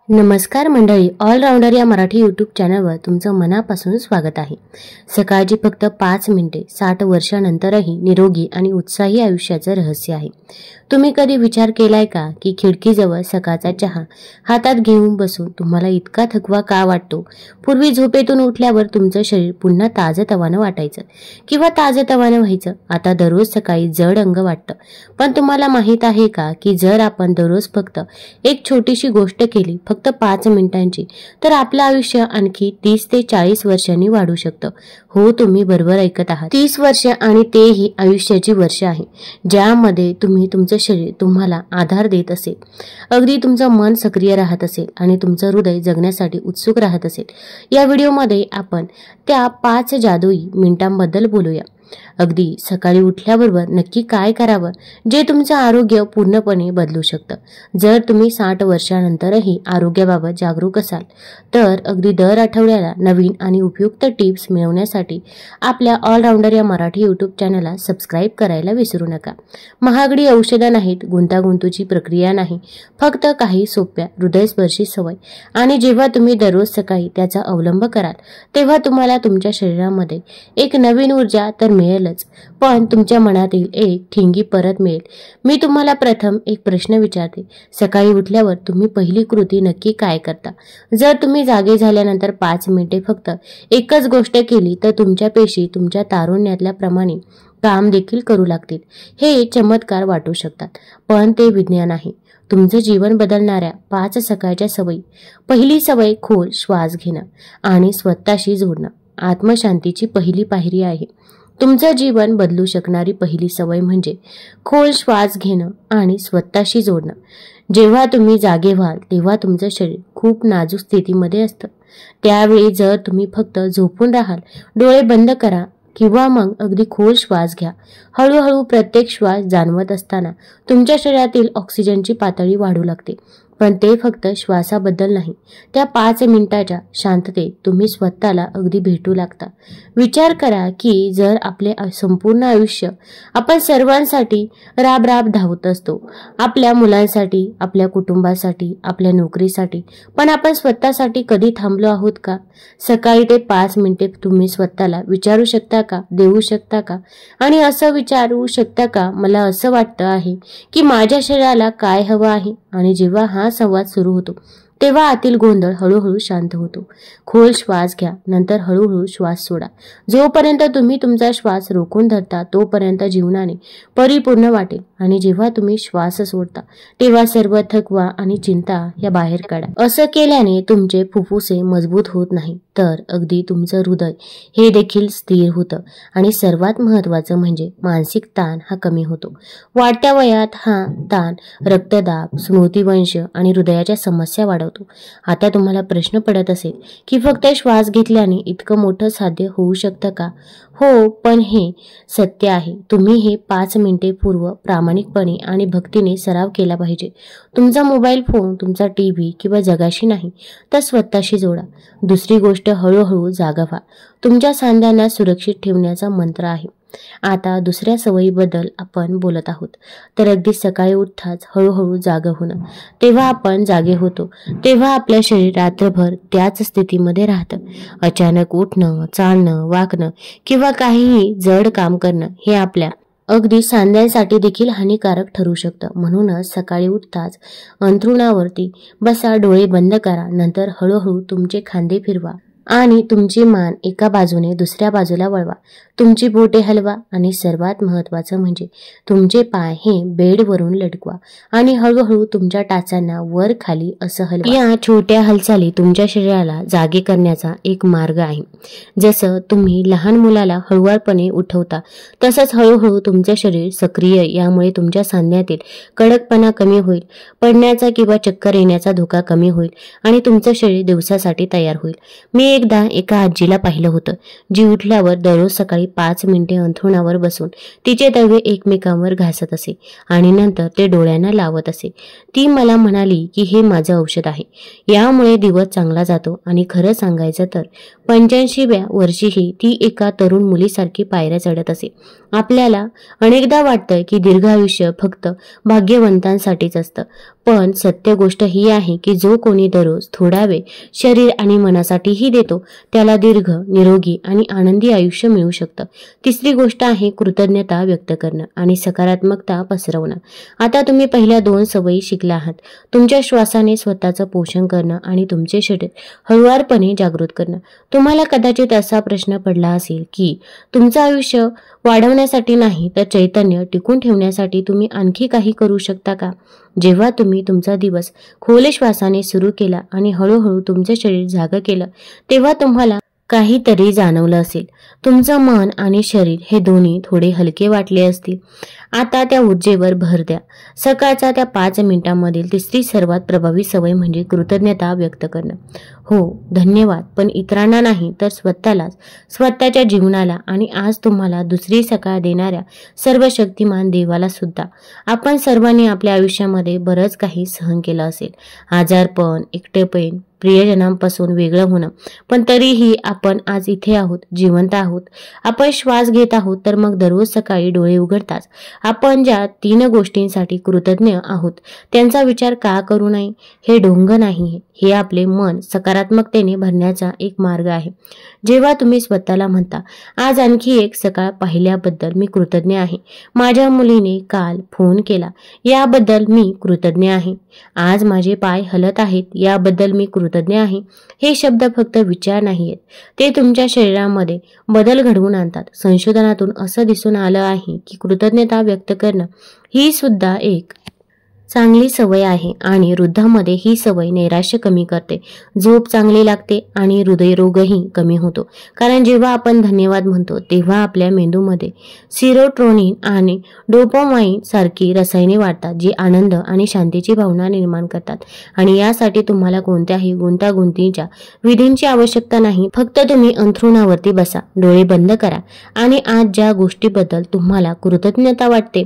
नमस्कार मंडळी, ऑलराऊंडर या मराठी यूट्यूब चॅनलवर तुमचं मनापासून स्वागत आहे. सकाळची फक्त 5 मिनिटे 60 वर्षानंतरही निरोगी आणि उत्साही आयुष्याचं रहस्य आहे. तुम्ही कधी विचार केलाय का की खिडकीजवळ सकाळचा चहा हातात घेऊन बसून तुम्हाला इतका थकवा का वाटतो? पूर्वी झोपेतून उठल्यावर तुमचं शरीर पुन्हा ताजंतवानं वाटायचं किंवा ताजंतवानं व्हायचं. आता दररोज सकाळी जड अंग वाटतं. पण तुम्हाला माहीत आहे का की जर आपण दररोज फक्त एक छोटीशी गोष्ट केली, फक्त 5 मिनिटांची, तर आपलं आयुष्य आणखी 30 ते 40 वर्षांनी वाढू शकतं. हो, तुम्ही बरोबर ऐकत आहात. 30 वर्ष, आणि तेही आयुष्याची वर्ष आहे ज्यामध्ये तुमचं शरीर तुम्हाला आधार देत असेल, अगदी तुमचं मन सक्रिय राहत असेल आणि तुमचं हृदय जगण्यासाठी उत्सुक राहत असेल. या व्हिडिओमध्ये आपण त्या 5 जादुई मिनिटांबद्दल बोलूया. अगदी सकाळी उठल्याबरोबर नक्की काय करावं जे तुमचं आरोग्य पूर्णपणे बदलू शकतं. जर तुम्ही 60 वर्षानंतरही आरोग्याबाबत जागरूक असाल तर अगदी दर आठवड्याला नवीन आणि उपयुक्त टिप्स मिळवण्यासाठी आपल्या ऑलराऊंडर या मराठी यूट्यूब चॅनलला सबस्क्राईब करायला विसरू नका. महागडी औषधं नाहीत, गुंतागुंतीची प्रक्रिया नाही, फक्त काही सोप्या हृदयस्पर्शी सवय. आणि जेव्हा तुम्ही दररोज सकाळी त्याचा अवलंब कराल तेव्हा तुम्हाला तुमच्या शरीरामध्ये एक नवीन ऊर्जा तर मिळेलच, पण तुमच्या मनातील एक ठिणगी परत मिळेल. मी तुम्हाला प्रथम एक प्रश्न विचारते. सकाळी उठल्यावर तुम्ही पहिली कृती नक्की काय करता? जर तुम्ही जागे झाल्यानंतर 5 मिनिटे फक्त एकच गोष्ट केली तर तुमच्या पेशी तुमच्या तारुण्यातल्या प्रमाणे काम देखील करू लागतील. हे चमत्कार वाटू शकतात, पण ते विज्ञान आहे. तुमचं जीवन बदलणाऱ्या 5 सकाळच्या सवयी. पहिली सवय, खोल श्वास घेणं आणि स्वतःशी जोडणं. आत्मशांतीची पहिली पायरी आहे. तुमचं जीवन बदलू शकणारी पहिली सवय म्हणजे खोल श्वास घेणं आणि स्वतःशी जोडणं. जेव्हा तुम्ही जागे व्हाल तेव्हा तुमचं शरीर खूप नाजूक स्थितीमध्ये असतं. त्यावेळी जर तुम्ही फक्त झोपून राहाल, डोळे बंद करा किंवा मग अगदी खोल श्वास घ्या. हळूहळू प्रत्येक श्वास जाणवत असताना तुमच्या शरीरातील ऑक्सिजनची पातळी वाढू लागते. पण ते फक्त श्वासाबद्दल नाही, त्या 5 मिनिटाच्या शांततेत तुम्ही स्वतःला अगदी भेटू लागता. विचार करा की जर आपले संपूर्ण आयुष्य आपण सर्वांसाठी राब धावत असतो, आपल्या मुलांसाठी, आपल्या कुटुंबासाठी, आपल्या नोकरीसाठी, पण आपण स्वतःसाठी कधी थांबलो आहोत का? सकाळी ते 5 मिनिटे तुम्ही स्वतःला विचारू शकता का, देऊ शकता का? आणि असं विचारू शकता का, मला असं वाटतं आहे की माझ्या शरीराला काय हवं आहे? आणि जेव्हा हा संवाद सुरू होतो तेव्हा आतील गोंधळ हळूहळू शांत होतो. खोल श्वास घ्या, नंतर हळूहळू श्वास सोडा. जोपर्यंत तुम्ही तुमचा श्वास रोखून धरता तोपर्यंत जीवनाने परिपूर्ण वाटेल. आणि जेव्हा तुम्ही श्वास सोडता तेव्हा सर्व थकवा आणि चिंता या बाहेर काढा. असं केल्याने तुमचे फुफ्फुसे मजबूत होत नाही, तर अगदी तुमचं हृदय हे देखील स्थिर होतं. आणि सर्वात महत्त्वाचं म्हणजे मानसिक ताण हा कमी होतो. वाढत्या वयात हा ताण रक्तदाब, स्मृतिवंश आणि हृदयाच्या समस्या वाढवतो. आता तुम्हाला प्रश्न पडत असेल की फक्त श्वास घेतल्याने इतकं मोठं साध्य होऊ शकतं का? हो, पण हे सत्य आहे. तुम्ही हे 5 मिनिटे प्रामाणिकपणे आणि भक्तीने सराव केला पाहिजे. तुमचा मोबाईल फोन, तुमचा टीव्ही किंवा जगाशी नाही, तर स्वतःशी जोडा. दुसरी गोष्ट, हळूहळू जागा व्हा. तुमच्या सांध्यांना सुरक्षित ठेवण्याचा मंत्र आहे. आता दुसऱ्या सवयीबद्दल आपण बोलत आहोत, तर अगदी सकाळी उठताच हळूहळू जागा होणं. तेव्हा आपण जागे होतो तेव्हा आपलं शरीर रात्रभर त्याच स्थितीमध्ये राहतं. अचानक उठणं, चालणं, वाकणं किंवा काहीही जड काम करणं हे आपल्या अगदी सांध्यांसाठी देखील हानिकारक ठरू शकतं. म्हणूनच सकाळी उठताच अंथरुणावरती बसा, डोळे बंद करा, नंतर हळूहळू तुमचे खांदे फिरवा आणि तुमची मान एका बाजूने दुसऱ्या बाजूला वळवा. तुमची बोटे हलवा आणि सर्वात महत्त्वाचं म्हणजे तुमचे पाय हे बेडवरून लटकवा आणि हळूहळू तुमच्या टाचांना वर खाली असं हलवा. या छोट्या हालचाली तुमच्या शरीराला जागे करण्याचा एक मार्ग आहे. जसं तुम्ही लहान मुलाला हळुवारपणे उठवता तसंच हळूहळू तुमचे शरीर सक्रिय. यामुळे तुमच्या सांध्यातील कडकपणा कमी होईल, पडण्याचा किंवा चक्कर येण्याचा धोका कमी होईल आणि तुमचं शरीर दिवसासाठी तयार होईल. मी एकदा एका आजीला पाहिलं होतं जी उठल्यावर दररोज सकाळी 5 मिनिटे अंथरुणावर बसून तिचे तळवे एकमेकांवर घासत असे आणि नंतर ते डोळ्यांना लावत असे. ती मला म्हणाली की हे माझं औषध आहे, यामुळे दिवस चांगला जातो. आणि खरं सांगायचं तर 85व्या वर्षीही ती एका तरुण मुलीसारखी पायऱ्या चढत असे. आपल्याला अनेकदा वाटतं की दीर्घ आयुष्य फक्त भाग्यवंतांसाठीच असतं, पण सत्य गोष्ट ही आहे की जो कोणी दररोज थोडा वेळ शरीर आणि मनासाठीही देतो त्याला दीर्घ, निरोगी आणि आनंदी आयुष्य मिळू शकतं. तिसरी गोष्ट आहे कृतज्ञता व्यक्त करणं आणि सकारात्मकता पसरवणं. आता तुम्ही पहिल्या 2 सवयी शिकला आहात. तुमच्या श्वासाने स्वतःचं पोषण करणं आणि तुमचे शरीर हळुवारपणे जागृत करणं. तुम्हाला कदाचित असा प्रश्न पडला असेल की तुमचं आयुष्य वाढवण्यासाठी नाही तर चैतन्य टिकून ठेवण्यासाठी तुम्ही आणखी काही करू शकता का? जेव्हा तुम्ही तुमचा दिवस खोल श्वासाने सुरू केला आणि हळूहळू तुमचे शरीर जागं केलं, तेव्हा तुम्हाला काहीतरी जाणवलं असेल. तुमचं मन आणि शरीर हे दोन्ही थोडे हलके वाटले असतील. आता त्या ऊर्जेवर भर द्या. सकाळच्या त्या 5 मिनिटांमधील तिसरी सर्वात प्रभावी सवय म्हणजे कृतज्ञता व्यक्त करणं. हो, धन्यवाद, पण इतरांना नाही तर स्वतःलाच, स्वतःच्या जीवनाला आणि आज तुम्हाला दुसरी सकाळ देणाऱ्या सर्वशक्तिमान देवाला सुद्धा. आपण सर्वांनी आपल्या आयुष्यामध्ये बरंच काही सहन केलं असेल. आजारपण, एकटेपण, प्रियजनांपासून वेगळं होणं, पण तरीही आपण आज इथे आहोत, जिवंत आहोत. आपण श्वास घेत आहोत. तर मग दररोज सकाळी डोळे उघडताच आपण ज्या 3 गोष्टींसाठी कृतज्ञ आहोत त्यांचा विचार का करू नये? हे ढोंग नाही, हे आपले मन सकारात्मकतेने भरण्याचा एक मार्ग आहे. जेव्हा तुम्ही स्वतःला म्हणता, आज आणखी एक सकाळ पाहिल्याबद्दल मी कृतज्ञ आहे, माझ्या मुलीने काल फोन केला याबद्दल मी कृतज्ञ आहे, आज माझे पाय हलत आहेत याबद्दल मी कृतज्ञ आहे, हे शब्द फक्त विचार नाहीयेत, ते तुमच्या शरीरामध्ये बदल घडवून आणतात. संशोधनातून असं दिसून आलं आहे की कृतज्ञता व्यक्त करणं ही सुद्धा एक चांगली सवय आहे आणि वृद्धांमध्ये ही सवय नैराश्य कमी करते, झोप चांगली लागते आणि हृदयरोगही कमी होतो. कारण जेव्हा आपण धन्यवाद म्हणतो तेव्हा आपल्या मेंदूमध्ये सेरोटोनिन आणि डोपामाइन सारखी रसायने वाढतात जी आनंद आणि शांतीची भावना निर्माण करतात. आणि यासाठी तुम्हाला कोणत्याही गुंतागुंतीच्या विधींची आवश्यकता नाही. फक्त तुम्ही अंथरुणावरती बसा, डोळे बंद करा आणि आज ज्या गोष्टीबद्दल तुम्हाला कृतज्ञता वाटते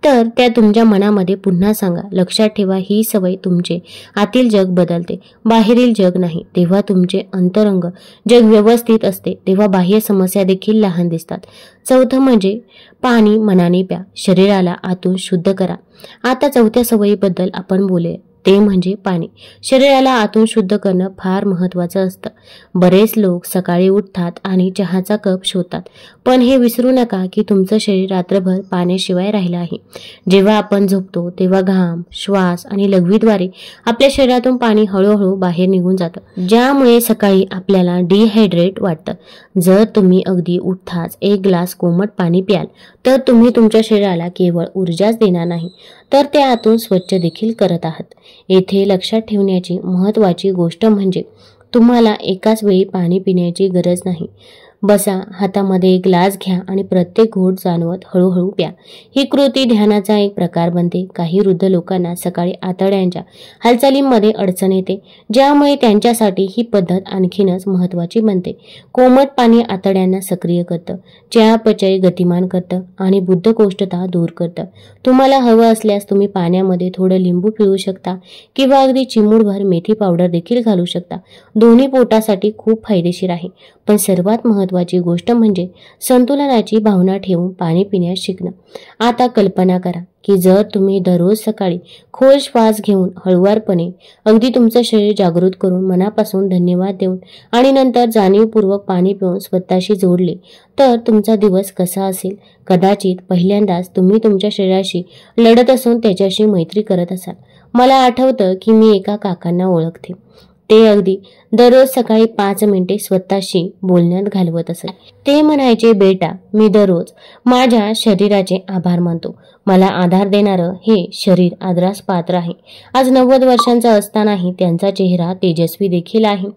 तर त्या तुमच्या मनामध्ये पुन्हा सांगा. लक्षात ठेवा, ही सवय तुमचे आतील जग बदलते, बाहेरील जग नाही. तेव्हा तुमचे अंतरंग जग व्यवस्थित असते तेव्हा बाह्य समस्या देखील लहान दिसतात. चौथं म्हणजे पाणी मनाने प्या, शरीराला आतून शुद्ध करा. आता चौथ्या सवयीबद्दल आपण बोलूया, ते म्हणजे पाणी. शरीराला आतून शुद्ध करणं फार महत्त्वाचं असतं. बरेच लोक सकाळी उठतात आणि चहाचा कप शोधतात, पण हे विसरू नका की तुमचं शरीर रात्रभर पाण्याशिवाय राहिलं आहे. जेव्हा आपण झोपतो तेव्हा घाम, श्वास आणि लघवीद्वारे आपल्या शरीरातून पाणी हळूहळू बाहेर निघून जातं, ज्यामुळे सकाळी आपल्याला डिहायड्रेट वाटतं. जर तुम्ही अगदी उठताच 1 ग्लास कोमट पाणी प्याल तर तुम्ही तुमच्या शरीराला केवळ ऊर्जाच देणार नाही तर ते आतून स्वच्छ देखील करत आहात. येथे लक्षात ठेवण्याची महत्त्वाची गोष्ट म्हणजे तुम्हाला एकाच वेळी पाणी पिण्याची गरज नाही. बसा, हातामध्ये एक ग्लास घ्या आणि प्रत्येक घोट जाणवत हळूहळू प्या. ही कृती ध्यानाचा एक प्रकार बनते. काही वृद्ध लोकांना सकाळी आतड्यांच्या हालचालींमध्ये अडचण येते, ज्यामुळे त्यांच्यासाठी ही पद्धत आणखीनच महत्त्वाची बनते. कोमट पाणी आतड्यांना सक्रिय करतं, चयापचय गतिमान करतं आणि बद्धकोष्ठता दूर करतं. तुम्हाला हवं असल्यास तुम्ही पाण्यामध्ये थोडं लिंबू पिळू शकता किंवा अगदी चिमूटभर मेथी पावडर देखील घालू शकता. दोन्ही पोटासाठी खूप फायदेशीर आहे. पण सर्वात महत्त्वाची गोष्ट म्हणजे संतुलनाची भावना ठेवून पाणी पिण्यास शिकणं. आता कल्पना करा की जर तुम्ही दररोज सकाळी खोल श्वास घेऊन हळुवारपणे अगदी तुमचं शरीर जागृत करून मनापासून धन्यवाद देऊन आणि नंतर जाणीवपूर्वक पाणी पिऊन स्वतःशी जोडले तर तुमचा दिवस कसा असेल? कदाचित पहिल्यांदाच तुम्ही तुमच्या शरीराशी लढत असून त्याच्याशी मैत्री करत असाल. मला आठवतं की मी एका काकांना ओळखते. ते अगदी दररोज सकाळी 5 मिनिटे स्वतःशी बोलण्यात घालवत असत. ते म्हणायचे, बेटा, मी दररोज माझ्या शरीराचे आभार मानतो. मला आधार देणारं हे शरीर आदरास पात्र आहे. आज 90 वर्षांचा असतानाही त्यांचा चेहरा तेजस्वी देखील आहे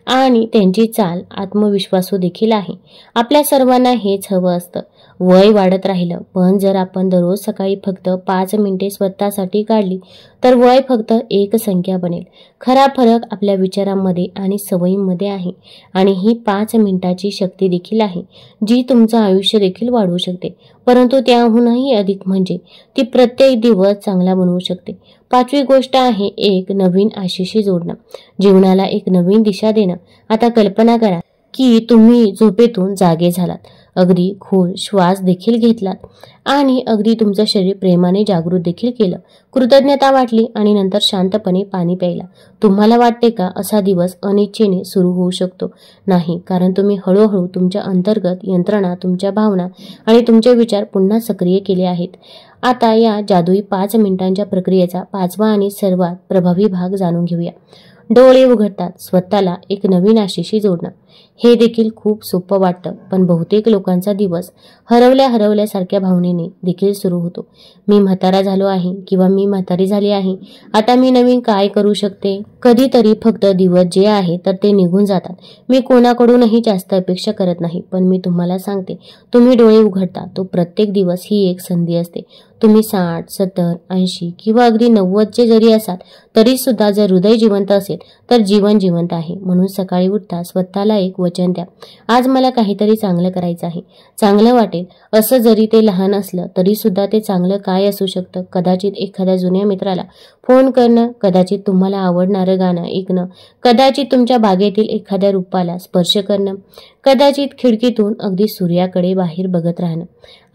आणि त्यांची चाल आत्मविश्वासू देखील आहे. आपल्या सर्वांना हेच हवं असतं. वय वाढत राहिलं, पण जर आपण दररोज सकाळी फक्त 5 मिनिटे स्वतःसाठी काढली तर वय फक्त एक संख्या बनेल. खरा फरक आपल्या विचारांमध्ये आणि सवयींमध्ये आहे आणि ही 5 मिनिटाची शक्ती देखील आहे जी तुमचं आयुष्य देखील वाढवू शकते. परंतु त्याहूनही अधिक म्हणजे ती प्रत्येक दिवस चांगला बनवू शकते. 5वी गोष्ट आहे एक नवीन आशेशी जोडणं, जीवनाला एक नवीन दिशा देणं. आता कल्पना करा की तुम्ही झोपेतून जागे झालात. अगदी खोल श्वास देखील घेतलात आणि अगदी तुमचं शरीर प्रेमाने जागृत देखील केलं. कृतज्ञता वाटली आणि नंतर शांतपणे पाणी प्यायला. तुम्हाला वाटते का असा दिवस अनिच्छेने सुरू होऊ शकतो? नाही, कारण तुम्ही हळूहळू तुमच्या अंतर्गत यंत्रणा, तुमच्या भावना आणि तुमचे विचार पुन्हा सक्रिय केले आहेत. आता या जादुई 5 मिनिटांच्या प्रक्रियेचा 5वा आणि सर्वात प्रभावी भाग जाणून घेऊया. डोळे उघडतात स्वतःला एक नवीन आशेशी जोडणं. हे देखील खूप सोपं वाटतं, पण बहुतेक लोकांचा दिवस हरवल्यासारख्या भावनेने देखील सुरू होतो. मी म्हातारा झालो आहे किंवा मी म्हातारी झाली आहे, आता मी नवीन काय करू शकते? कधीतरी फक्त दिवस जे आहे तर ते निघून जातात. मी कोणाकडूनही जास्त अपेक्षा करत नाही, पण मी तुम्हाला सांगते, तुम्ही डोळे उघडता तो प्रत्येक दिवस ही एक संधी असते. तुम्ही 60, 70, 80 किंवा अगदी 90चे जरी असाल तरी सुद्धा जर हृदय जिवंत असेल तर जीवन जिवंत आहे. म्हणून सकाळी उठता स्वतःला एक वचन द्या, आज मला काहीतरी चांगलं करायचं आहे. चांगलं वाटेल असं जरी ते लहान असलं तरी सुद्धा ते चांगलं काय असू शकतं? कदाचित एखाद्या जुन्या मित्राला फोन करणं, कदाचित तुम्हाला आवडणारं गाणं ऐकणं, कदाचित तुमच्या बागेतील एखाद्या रोपाला स्पर्श करणं, कदाचित खिडकीतून अगदी सूर्याकडे बाहेर बघत राहणं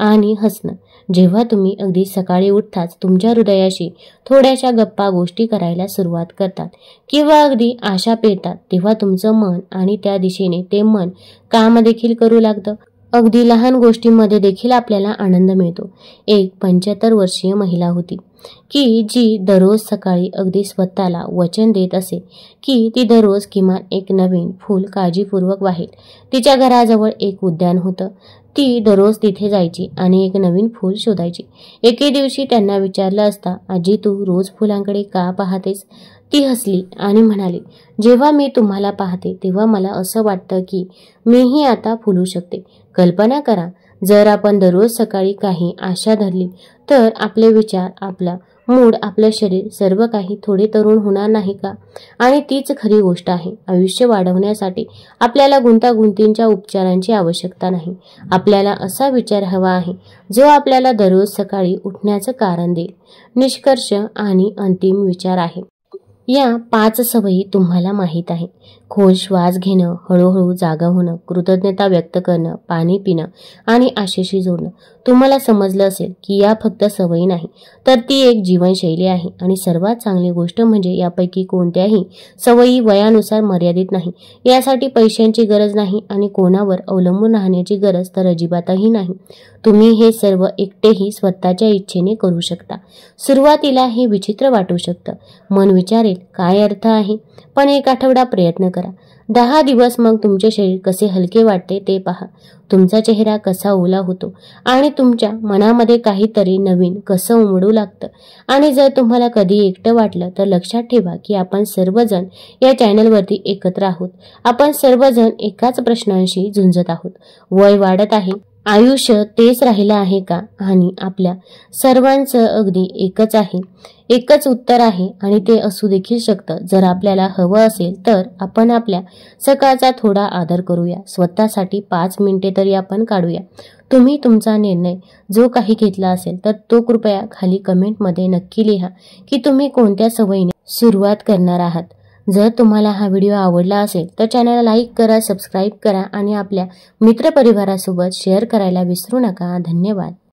आणि हसणं. जेव्हा तुम्ही अगदी सकाळी उठताच तुमच्या हृदयाशी थोड्याशा गप्पा गोष्टी करायला सुरुवात करतात किंवा अगदी आशा पेरतात, तेव्हा तुमचं मन आणि त्या दिशेने ते मन काम देखील करू लागतं. अगदी लहान गोष्टींमध्ये देखील आपल्याला आनंद मिळतो. एक 75 वर्षीय महिला होती की जी दररोज सकाळी अगदी स्वतःला वचन देत असे की ती दररोज किमान एक नवीन फूल काळजीपूर्वक वाहेल. तिच्या घराजवळ एक उद्यान होतं. ती दररोज तिथे जायची आणि एक नवीन फूल शोधायची. एके दिवशी त्यांना विचारलं असता, आजी तू रोज फुलांकडे का पाहतेस? ती हसली आणि म्हणाली, जेव्हा मी तुम्हाला पाहते तेव्हा मला असं वाटतं की मीही आता फुलू शकते. कल्पना करा, जर आपण दररोज सकाळी काही आशा धरली तर आपले विचार, आपला मूड, आपलं शरीर सर्व काही थोडे तरुण होणार नाही का? आणि तीच खरी गोष्ट आहे. आयुष्य वाढवण्यासाठी आपल्याला गुंतागुंतीच्या उपचारांची आवश्यकता नाही. आपल्याला असा विचार हवा आहे जो आपल्याला दररोज सकाळी उठण्याचं कारण देईल. निष्कर्ष आणि अंतिम विचार आहे. या 5 सवयी तुम्हाला माहीत आहे. खोल श्वास घेणं, हळूहळू जागा होणं, कृतज्ञता व्यक्त करणं, पाणी पिणं आणि आशेशी जोडणं. तुम्हाला समजलं असेल की या फक्त सवयी नाही तर ती एक जीवनशैली आहे. आणि सर्वात चांगली गोष्ट म्हणजे यापैकी कोणत्याही सवयी वयानुसार मर्यादित नाही. यासाठी पैशांची गरज नाही आणि कोणावर अवलंबून राहण्याची गरज तर अजिबातही नाही. तुम्ही हे सर्व एकटेही स्वतःच्या इच्छेने करू शकता. सुरुवातीला हे विचित्र वाटू शकतं. मन विचारेल काय अर्थ आहे, पण 1 आठवडा प्रयत्न करा. 10 दिवस मग तुमचे शरीर कसे हलके वाटते ते पहा. तुमचा चेहरा कसा ओला होतो आणि तुमच्या मनामध्ये काहीतरी नवीन कसं उमडू लागतं. आणि जर तुम्हाला कधी एकटं वाटलं तर लक्षात ठेवा की आपण सर्वजण या चॅनलवरती एकत्र आहोत. आपण सर्वजण एकाच प्रश्नांशी झुंजत आहोत. वय वाढत आहे, आयुष्य तेच राहिलं आहे का? आणि आपल्या सर्वांचं अगदी एकच उत्तर आहे आणि ते असू देखील शकतं. जर आपल्याला हवं असेल तर आपण आपल्या सकाळचा थोडा आदर करूया. स्वतःसाठी 5 मिनिटे तरी आपण काढूया. तुम्ही तुमचा निर्णय जो काही घेतला असेल तर तो कृपया खाली कमेंटमध्ये नक्की लिहा की तुम्ही कोणत्या सवयीने सुरुवात करणार आहात. जर तुम्हाला हा व्हिडिओ आवडला असेल तर चॅनलला लाईक करा, सबस्क्राईब करा आणि आपल्या मित्रपरिवारासोबत शेअर करायला विसरू नका. धन्यवाद.